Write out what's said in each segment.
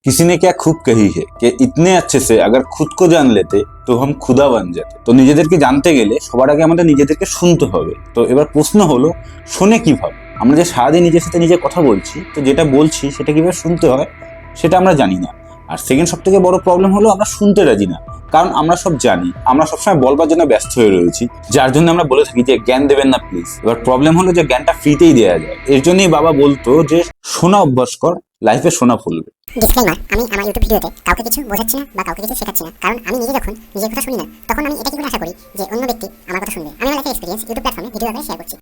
किसी ने क्या खूब कही है कि इतने अच्छे से अगर खुद को जान लेते তো हम खुदा बन जाते। তো নিজেদেরকে জানতে গেলে সবার আগে আমাদের নিজেদেরকে শুনতে হবে। তো এবার প্রশ্ন হলো শোনে কিভাবে? আমরা যে সারাদিন নিজের সাথে নিজে কথা বলছি, তো যেটা বলছি সেটা কিভাবে শুনতে হয় সেটা আমরা জানি না। আর সেকেন্ড সব থেকে বড় প্রবলেম হলো আমরা শুনতে রাজি না, কারণ আমরা সব জানি, আমরা সবসময় বলবার জন্য ব্যস্ত হয়ে রয়েছি, যার জন্য আমরা বলে থাকি যে জ্ঞান দেবেন না প্লিজ। এবার প্রবলেম হলো যে জ্ঞানটা ফ্রিতেই দেওয়া যায়। এর জন্যই বাবা বলতো যে শোনা অভ্যাস কর, লাইফে শোনা ফলবে। ডিসক্লেমার, আমি আমার ইউটিউব ভিডিওতে কাউকে কিছু বোঝাচ্ছি না বা কাউকে কিছু শেখাচ্ছি না, কারণ আমি নিজে যখন নিজের কথা শুনি না, তখন আমি এটা কি করে আশা করি যে অন্য ব্যক্তি আমার কথা শুনবে। আমি আমার লাইফের এক্সপিরিয়েন্স ইউটিউব প্ল্যাটফর্মে ভিডিও আকারে শেয়ার করছি।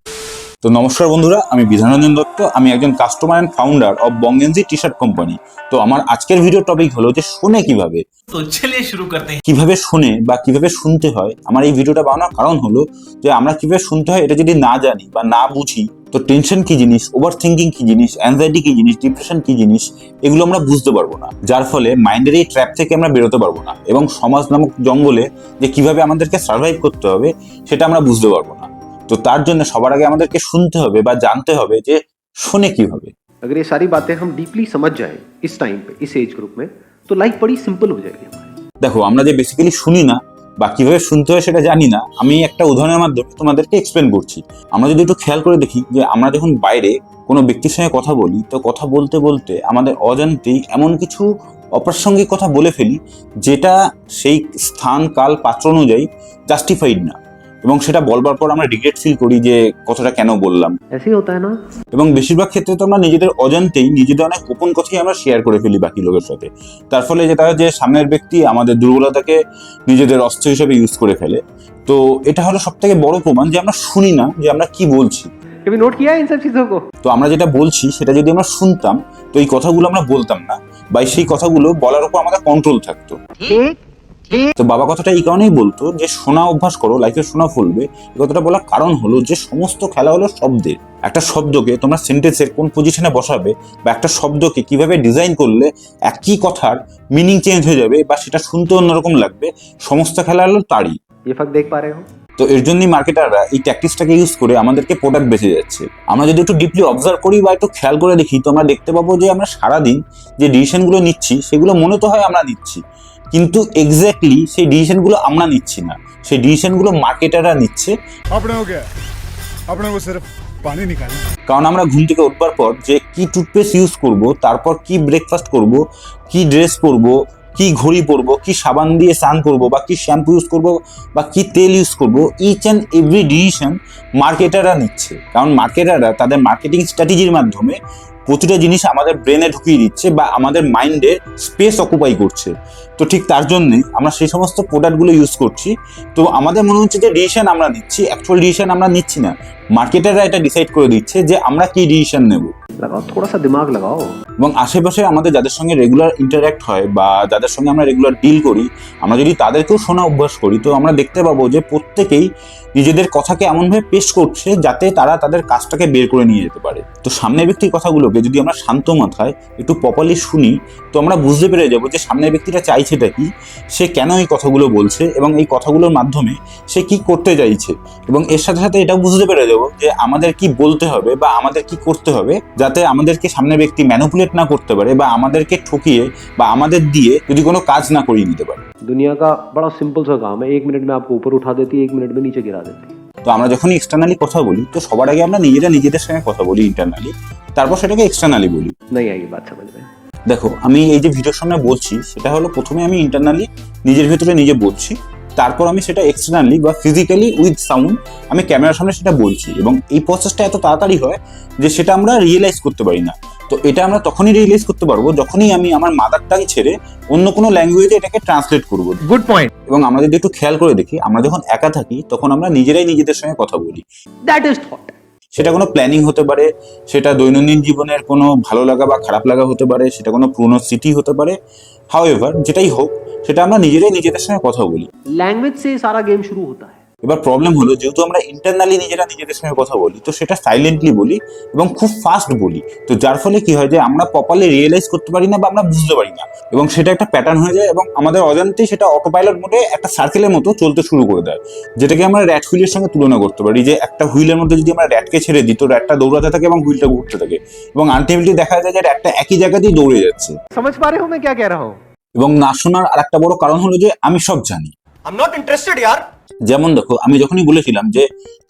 তো নমস্কার বন্ধুরা, আমি বিধানরঞ্জন দত্ত। আমি একজন customer and founder of Bongenji T shirt company. তো আমার আজকের ভিডিও টপিক হলো যে শোনে কিভাবে। তো চলিয়ে শুরু করতে हैं। কিভাবে শোনে বা কিভাবে শুনতে হয়। আমার এই ভিডিওটা বানানোর কারণ হলো যে আমরা কিভাবে শুনতে হয় এটা যদি না জানি বা না বুঝি, তো টেনশন কি জিনিস, ওভার থিঙ্কিং কি জিনিস, অ্যাংজাইটি কি জিনিস, ডিপ্রেশন কি জিনিস, এগুলো আমরা বুঝতে পারবো না। যার ফলে মাইন্ডের এই ট্র্যাপ থেকে আমরা বেরোতে পারবো না, এবং সমাজ নামক জঙ্গলে যে কিভাবে আমাদেরকে সার্ভাইভ করতে হবে সেটা আমরা বুঝতে পারবো না। তো তার জন্য সবার আগে আমাদেরকে শুনতে হবে বা জানতে হবে যে শোনে কিভাবে। अगर ये सारी बातें हम डीपली समझ जाएं इस टाइम पे, इस एज ग्रुप में, तो लाइफ बड़ी सिंपल हो जाएगी हमारी। দেখো, আমরা যে বেসিক্যালি শুনি না বা কিভাবে শুনতে হয় সেটা জানি না, আমি একটা উদাহরণের মাধ্যমে তোমাদেরকে এক্সপ্লেন করছি। আমরা যদি একটু খেয়াল করে দেখি যে আমরা যখন বাইরে কোনো ব্যক্তির সঙ্গে কথা বলি, তো কথা বলতে বলতে আমাদের অজান্তেই এমন কিছু অপ্রাসঙ্গিক কথা বলে ফেলি যেটা সেই স্থান কাল পাত্র অনুযায়ী জাস্টিফাইড না, এবং সেটা বলবার পর আমরা রিগ্রেট ফিল করি যে কথাটা কেন বললাম। ऐसे ही होता है ना। এবং বেশিরভাগ ক্ষেত্রে তো আমরা নিজেদের অজান্তেই নিজেদের অনেক গোপন কথাই আমরা শেয়ার করে ফেলি বাকি লোকের সাথে। তার ফলে যেটা হয় যে সামনের ব্যক্তি আমাদের দুর্বলতাকে নিজেদের অস্ত্র হিসেবে ইউজ করে ফেলে। তো এটা হলো সব থেকে বড় প্রমাণ যে আমরা শুনি না যে আমরা কি বলছি। कभी नोट किया है इन सब चीजों को? তো আমরা যেটা বলছি সেটা যদি আমরা শুনতাম, তো এই কথাগুলো আমরা বলতাম না, বা সেই কথাগুলো বলার উপর আমাদের কন্ট্রোল থাকতো। তো বাবা কথাটা এই কারণেই বলতো যে শোনা অভ্যাস করো, লাইফে শোনা ফলবে। এই কথাটা বলার কারণ হলো যে সমস্ত খেলা হলো শব্দের। একটা শব্দকে তোমরা সেন্টেন্সের কোন পজিশনে বসাবে, বা একটা শব্দকে কিভাবে ডিজাইন করলে একই কথার মিনিং চেঞ্জ হয়ে যাবে বা সেটা শুনতে অন্যরকম লাগবে, সমস্ত খেলা হলো তারই। ये फर्क देख पा रहे हो? তো এর জন্যই মার্কেটাররা এই ট্যাকটিক্সটাকে ইউজ করে আমাদেরকে প্রোডাক্ট বেঁচে যাচ্ছে। আমরা যদি একটু ডিপলি অবজার্ভ করি বা একটু খেয়াল করে দেখি, তো আমরা দেখতে পাবো যে আমরা সারাদিন যে ডিসিশনগুলো নিচ্ছি সেগুলো মনে তো হয় আমরা নিচ্ছি, কিন্তু এক্স্যাক্টলি সেই ডিসিশনগুলো আমরা নিচ্ছি না, সেই ডিসিশনগুলো মার্কেটাররা নিচ্ছে। अपने हो गया, अपने को सिर्फ पानी निकालना। কারণ আমরা ঘুম থেকে উঠবার পর যে কি টুথপেস্ট ইউজ করব, তারপর কি ব্রেকফাস্ট করব, কি ড্রেস পরব, কি ঘড়ি পরবো, কি সাবান দিয়ে স্নান করবো, বা কি শ্যাম্পু ইউজ করবো, বা কি তেল ইউজ করবো, ইচ অ্যান্ড এভরি ডিসিশন মার্কেটাররা নিচ্ছে। কারণ মার্কেটাররা তাদের মার্কেটিং স্ট্র্যাটেজির মাধ্যমে প্রতিটা জিনিস আমাদের ব্রেনে ঢুকিয়ে দিচ্ছে বা আমাদের মাইন্ডে স্পেস অকুপাই করছে। তো ঠিক তার জন্যে আমরা সেই সমস্ত প্রোডাক্টগুলো ইউজ করছি। তো আমাদের মনে হচ্ছে যে ডিসিশন আমরা নিচ্ছি, অ্যাকচুয়াল ডিসিশন আমরা নিচ্ছি না। মার্কেটাররা এটা ডিসাইড করে দিচ্ছে যে আমরা কি ডিসিশন নেব। लगाओ, थोड़ा सा दिमाग लगाओ। এবং আশেপাশে আমাদের যাদের সঙ্গে রেগুলার ইন্টারঅ্যাক্ট হয় বা যাদের সঙ্গে আমরা রেগুলার ডিল করি, আমরা যদি তাদেরকেও শোনা অভ্যাস করি, তো আমরা দেখতে পাবো যে প্রত্যেকেই নিজেদের কথাকে এমনভাবে পেশ করছে যাতে তারা তাদের কাজটাকে বের করে নিয়ে যেতে পারে। তো সামনের ব্যক্তির কথাগুলোকে যদি আমরা শান্ত মাথায় একটু প্রপারলি শুনি, তো আমরা বুঝতে পেরে যাবো যে সামনের ব্যক্তিটা চাইছেটা কি, সে কেন এই কথাগুলো বলছে, এবং এই কথাগুলোর মাধ্যমে সে কি করতে চাইছে। এবং এর সাথে সাথে এটাও বুঝতে পেরে যাবো যে আমাদের কি বলতে হবে বা আমাদের কি করতে হবে, যাতে আমাদেরকে সামনের ব্যক্তি ম্যানিপুলেট না করতে পারে বা আমাদেরকে ঠকিয়ে বা আমাদের দিয়ে যদি কোনো কাজ না করিয়ে নিতে পারে। दुनिया का बड़ा सिंपल सा काम है, 1 मिनट में आपको ऊपर उठा देती है, 1 मिनट में नीचे गिरा देती है। তো আমরা যখনই এক্সটার্নালি কথা বলি, তো সবার আগে আমরা নিজেদের সঙ্গে কথা বলি ইন্টারনালি, তারপর সেটাকে এক্সটার্নালি বলি। नहीं आएगी बात समझ में। দেখো, আমি এই যে ভিডিওর সামনে বলছি সেটা হলো প্রথমে আমি ইন্টারনালি নিজের ভিতরে নিজে বলছি, তারপর আমি সেটা এক্সটার্নালি বা ফিজিক্যালি উইথ সাউন্ড আমি ক্যামেরার সামনে সেটা বলছি। এবং এই প্রসেসটা এত তাড়াতাড়ি হয় যে সেটা আমরা রিয়েলাইজ করতে পারি না। তো এটা আমরা তখনই রিয়েলাইজ করতে পারবো যখনই আমি আমার মাদার টাং ছেড়ে অন্য কোনো ল্যাঙ্গুয়েজে এটাকে ট্রান্সলেট করবো। Good point. এবং আমরা যদি একটু খেয়াল করে দেখি, আমরা যখন একা থাকি তখন আমরা নিজেরাই নিজেদের সঙ্গে কথা বলি। That is thought. সেটা কোনো প্ল্যানিং হতে পারে, সেটা দৈনন্দিন জীবনের কোনো ভালো লাগা বা খারাপ লাগা হতে পারে, সেটা কোনো পুরনো স্মৃতি হতে পারে। হাউএভার যেটাই হোক, সেটা আমরা নিজেরাই নিজেদের সঙ্গে কথা বলি। लैंग्वेज से सारा गेम शुरू होता है। এবার প্রবলেম হলো, যেহেতু আমরা ইন্টারনালি নিজেরা নিজেদের সঙ্গে কথা বলি, তো সেটা সাইলেন্টলি বলি এবং খুব ফাস্ট বলি। তো যার ফলে কি হয় যে আমরা প্রপারলি রিয়েলাইজ করতে পারি না বা আমরা বুঝতে পারি না, এবং সেটা একটা প্যাটার্ন হয়ে যায় এবং আমাদের অজান্তেই সেটা অটোপাইলট মোডে একটা সার্কেলের মতো চলতে শুরু করে দেয়, যেটাকে আমরা র্যাট হুইলের সঙ্গে তুলনা করতে পারি। যে একটা হুইলের মধ্যে যদি আমরা র্যাটকে ছেড়ে দিই, তো র্যাটটা দৌড়াতে থাকে এবং হুইলটা ঘুরতে থাকে, এবং আলটিমেটলি দেখা যায় যে র্যাটটা একই জায়গাতেই দৌড়ে যাচ্ছে। समझ पा रहे हो मैं क्या कह रहा हूँ? এবং না শোনার আর একটা বড় কারণ হলো যে আমি সব জানি। I'm not interested यार। যেমন দেখো, আমি যখনই বলেছিলাম যে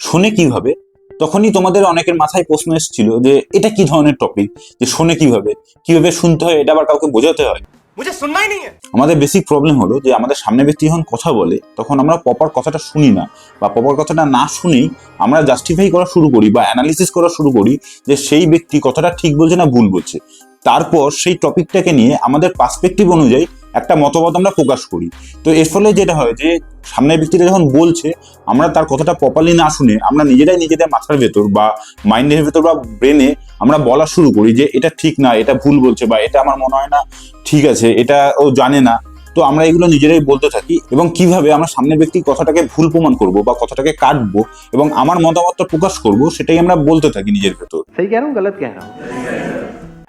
শোনে কিভাবে, তখনই তোমাদের অনেকের মাথায় প্রশ্ন এসেছিল যে এটা কি ধরনের টপিক, যে শোনে কিভাবে, কিভাবে শুনতে হয়, এটা আবার কাউকে বোঝাতে হয়। मुझे सुनना ही नहीं है। আমাদের বেসিক প্রবলেম হলো যে আমাদের সামনে ব্যক্তি যখন কথা বলে, তখন আমরা প্রপার কথাটা শুনি না, বা প্রপার কথাটা না শুনেই আমরা জাস্টিফাই করা শুরু করি বা অ্যানালিসিস করা শুরু করি যে সেই ব্যক্তি কথাটা ঠিক বলছে না ভুল বলছে। তারপর সেই টপিকটাকে নিয়ে আমাদের পার্সপেক্টিভ অনুযায়ী একটা মতবাদ আমরা প্রকাশ করি। তো এর ফলে যেটা হয় যে সামনের ব্যক্তিটা যখন বলছে, আমরা তার কথাটা প্রপারলি না শুনে আমরা নিজেরাই নিজেদের মাথার ভেতর বা মাইন্ডের ভেতর বা ব্রেনে আমরা বলা শুরু করি যে এটা ঠিক না, এটা ভুল বলছে, বা এটা আমার মনে হয় না ঠিক আছে, এটা ও জানে না। তো আমরা এগুলো নিজেরাই বলতে থাকি, এবং কিভাবে আমরা সামনের ব্যক্তির কথাটাকে ভুল প্রমাণ করব বা কথাটাকে কাটবো এবং আমার মতামতটা প্রকাশ করব, সেটাই আমরা বলতে থাকি নিজের ভেতর। सही कह रहा हूँ गलत कह रहा हूँ?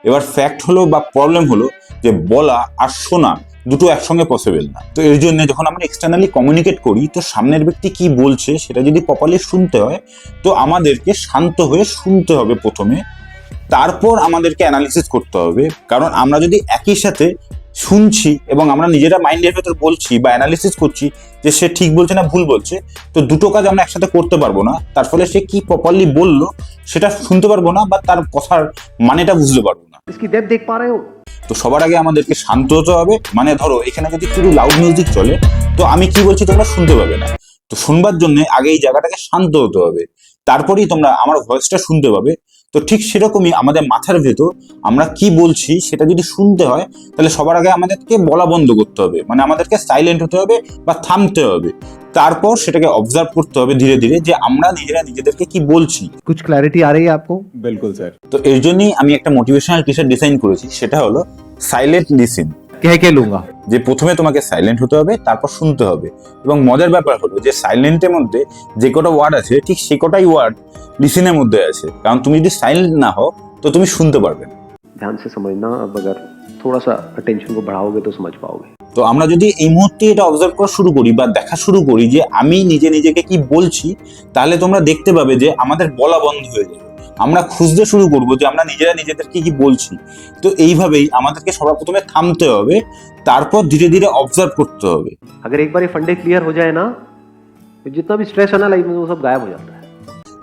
এবার ফ্যাক্ট হলো বা প্রবলেম হলো যে বলা আর শোনা দুটো একসঙ্গে পসিবল না। তো এর জন্য যখন আমরা এক্সটার্নালি কমিউনিকেট করি, তো সামনের ব্যক্তি কি বলছে সেটা যদি প্রপারলি শুনতে হয়, তো আমাদেরকে শান্ত হয়ে শুনতে হবে প্রথমে, তারপর আমাদেরকে অ্যানালিসিস করতে হবে। কারণ আমরা যদি একই সাথে শুনছি এবং আমরা নিজেরা মাইন্ডের ভেতর বলছি বা অ্যানালিসিস করছি যে সে ঠিক বলছে না ভুল বলছে, তো দুটো কাজ আমরা একসাথে করতে পারবো না। তার ফলে সে কি প্রপারলি বললো সেটা শুনতে পারবো না, বা তার কথার মানেটা বুঝতে পারবো না। इसकी डेप्थ देख पा रहे हो? তো সবার আগে আমাদেরকে শান্ত হতে হবে। মানে ধরো এখানে যদি একটু লাউড মিউজিক চলে, তো আমি কি বলছি তোমরা শুনতে পাবে না। তো শুনবার জন্য আগে এই জায়গাটাকে শান্ত হতে হবে, তারপরেই তোমরা আমার ভয়েসটা শুনতে পাবে। তো ঠিক সেরকমই আমাদের মাথার ভেতর আমরা কি বলছি সেটা যদি শুনতে হয়, তাহলে সবার আগে আমাদেরকে বলা বন্ধ করতে হবে, মানে আমাদেরকে সাইলেন্ট হতে হবে বা থামতে হবে। তারপর সেটাকে অবজার্ভ করতে হবে ধীরে ধীরে যে আমরা নিজেরা নিজেদেরকে কি বলছি। कुछ क्लैरिटी आ रही है आपको? बिल्कुल सर। তো এর জন্যই আমি একটা মোটিভেশনাল টি শার্ট ডিজাইন করেছি, সেটা হলো সাইলেন্ট লিসেন। कह के लूंगा। যে প্রথমে তোমাকে সাইলেন্ট হতে হবে, তারপর শুনতে হবে। এবং মজার ব্যাপার হলো যে সাইলেন্টের মধ্যে যে কটা ওয়ার্ড আছে, ঠিক সে কটাই ওয়ার্ড লিসেনের মধ্যে আছে। কারণ তুমি যদি সাইলেন্ট না হও, তো তুমি শুনতে পারবে না। ध्यान से समझना, अब अगर थोड़ा सा अटेंशन को बढ़ाओगे तो समझ पाओगे। তো আমরা যদি এই मुहूर्ते এটা অবজার্ভ করা শুরু করি বা দেখা শুরু করি যে আমি নিজে নিজেকে কি বলছি, তাহলে তোমরা দেখতে পাবে যে আমাদের বলা বন্ধ হয়ে যাবে। আমরা খুঁজতে শুরু করবো যে আমরা নিজেরা নিজেদেরকে কি বলছি। তো এইভাবেই আমাদেরকে সবার প্রথমে থামতে হবে, তারপর ধীরে ধীরে অবজার্ভ করতে হবে। अगर एक बार ये फंडे क्लियर हो जाए ना, तो जितना भी स्ट्रेस है ना लाइफ में वो सब गायब हो जाता है।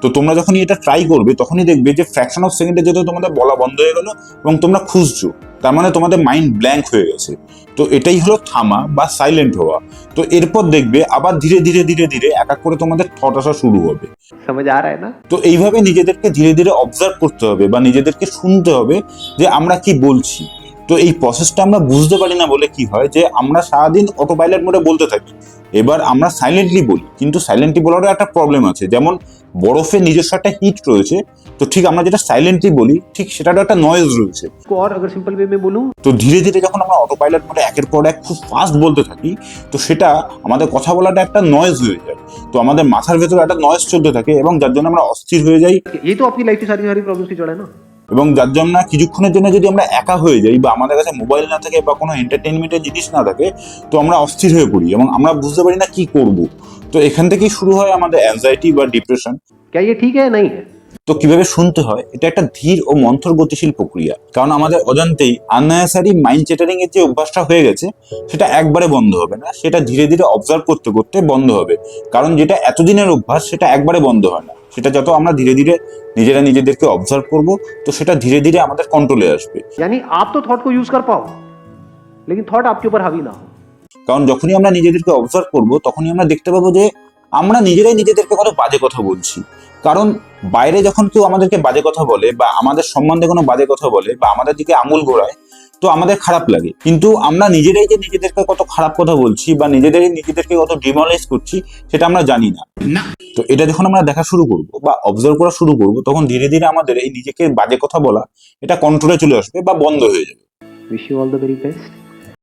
তো তোমরা যখনই এটা ট্রাই করবে, তখনই দেখবে যে ফ্র্যাকশন অফ সেকেন্ডে যেহেতু তোমাদের বলা বন্ধ হয়ে গেল এবং তোমরা খুঁজছো, তার মানে তোমাদের মাইন্ড ব্ল্যাঙ্ক হয়ে গেছে। তো এটাই হলো থামা বা সাইলেন্ট হওয়া। তো এরপর দেখবে আবার ধীরে ধীরে ধীরে ধীরে এক এক করে তোমাদের থট আসা শুরু হবে। समझ आ रहा है ना? তো এইভাবে নিজেদেরকে ধীরে ধীরে অবজার্ভ করতে হবে বা নিজেদেরকে শুনতে হবে যে আমরা কি বলছি। তো এই প্রসেসটা আমরা বুঝতে পারি না বলে কি হয় যে আমরা সারাদিন অটোপাইলট মোডে বলতে থাকি। এবার আমরা সাইলেন্টলি বলি, কিন্তু সাইলেন্টলি বলারও একটা প্রবলেম আছে। যেমন বরফের নিজস্ব একটা হিট রয়েছে, তো ঠিক আমরা যেটা সাইলেন্টলি বলি, ঠিক সেটারও একটা নয়েজ রয়েছে। इसको और अगर सिंपल वे में बोलूं, তো ধীরে ধীরে যখন আমরা অটোপাইলট মোডে একের পর এক খুব ফাস্ট বলতে থাকি, তো সেটা আমাদের কথা বলাটা একটা নয়েজ হয়ে যায়। তো আমাদের মাথার ভেতরে একটা নয়েজ চলতে থাকে, এবং যার জন্য আমরা অস্থির হয়ে যাই, ये तो आपकी लाइफ की सारी सारी प्रॉब्लम्स की जड़ है ना। এবং যার জন্য কিছুক্ষণের জন্য যদি আমরা একা হয়ে যাই বা আমাদের কাছে মোবাইল না থাকে বা কোনো এন্টারটেনমেন্টের জিনিস না থাকে, তো আমরা অস্থির হয়ে পড়ি এবং আমরা বুঝতে পারি না কি করব। তো এখান থেকেই শুরু হয় আমাদের অ্যাংজাইটি বা ডিপ্রেশন। क्या ये ठीक है? नहीं है। তো কিভাবে শুনতে হয়, এটা একটা ধীর ও মন্থর গতিশীল প্রক্রিয়া। কারণ আমাদের অজান্তেই আননেসেসারি মাইন্ড চ্যাটারিং এর যে অভ্যাসটা হয়ে গেছে, সেটা একবারে বন্ধ হবে না, সেটা ধীরে ধীরে অবজার্ভ করতে করতে বন্ধ হবে। কারণ যেটা এতদিনের অভ্যাস, সেটা একবারে বন্ধ হয় না। সেটা যত আমরা ধীরে ধীরে নিজেরা নিজেদেরকে অবজার্ভ করব, তো সেটা ধীরে ধীরে আমাদের কন্ট্রোলে আসবে। यानी आप तो थॉट को यूज कर पाओ, लेकिन थॉट आपके ऊपर हावी ना हो। কারণ যখনই আমরা নিজেদেরকে অবজার্ভ করব, তখনই আমরা দেখতে পাবো যে আমরা নিজেরাই নিজেদেরকে কত বাজে কথা বলছি। কারণ বাইরে যখন কেউ আমাদেরকে বাজে কথা বলে বা আমাদের সম্বন্ধে কোনো বাজে কথা বলে বা আমাদের দিকে আঙুল ঘোরায়, তো আমাদের খারাপ লাগে। কিন্তু আমরা নিজেরাই যে নিজেদেরকে কত খারাপ কথা বলছি বা নিজেদেরকে কত ডিমোরালাইজ করছি, সেটা আমরা জানি না। তো এটা যখন আমরা দেখা শুরু করব বা অবজার্ভ করা শুরু করব, তখন ধীরে ধীরে আমাদের এই নিজেকে বাজে কথা বলা এটা কন্ট্রোলে চলে আসবে বা বন্ধ হয়ে যাবে। Wish you all the very best.